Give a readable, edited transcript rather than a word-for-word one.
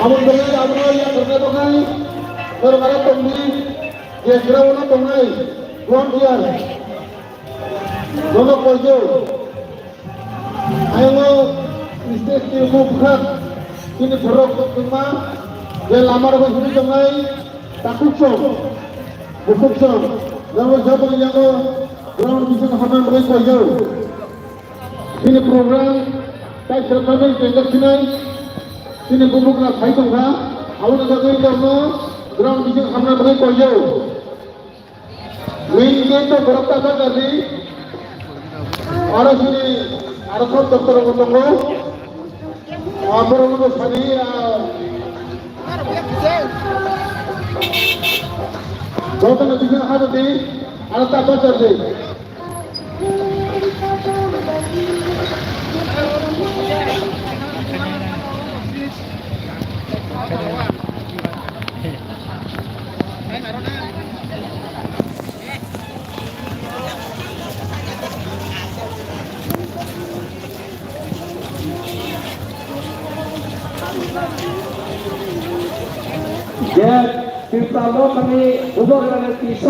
Amun benar amun yang berketongai berkara tongdi je grawona tongai volunteer dono kojo ayo stage ki mukhat kini borok tuma je lamar ko sini tongai takukso bukukso lalu jabo yang ground bisa hanan ko kojo kini program tai sertamen tengok sinai sini bubuk na khai tongha awon jagai jono ground bisa hamna bagi koyo main gate to berapa ta tadi aro sini aro khot doktor ko tongo aboro ko sani joto na bisa hado di aro ta to tadi Ya, kita mau kami ubah dengan kisah.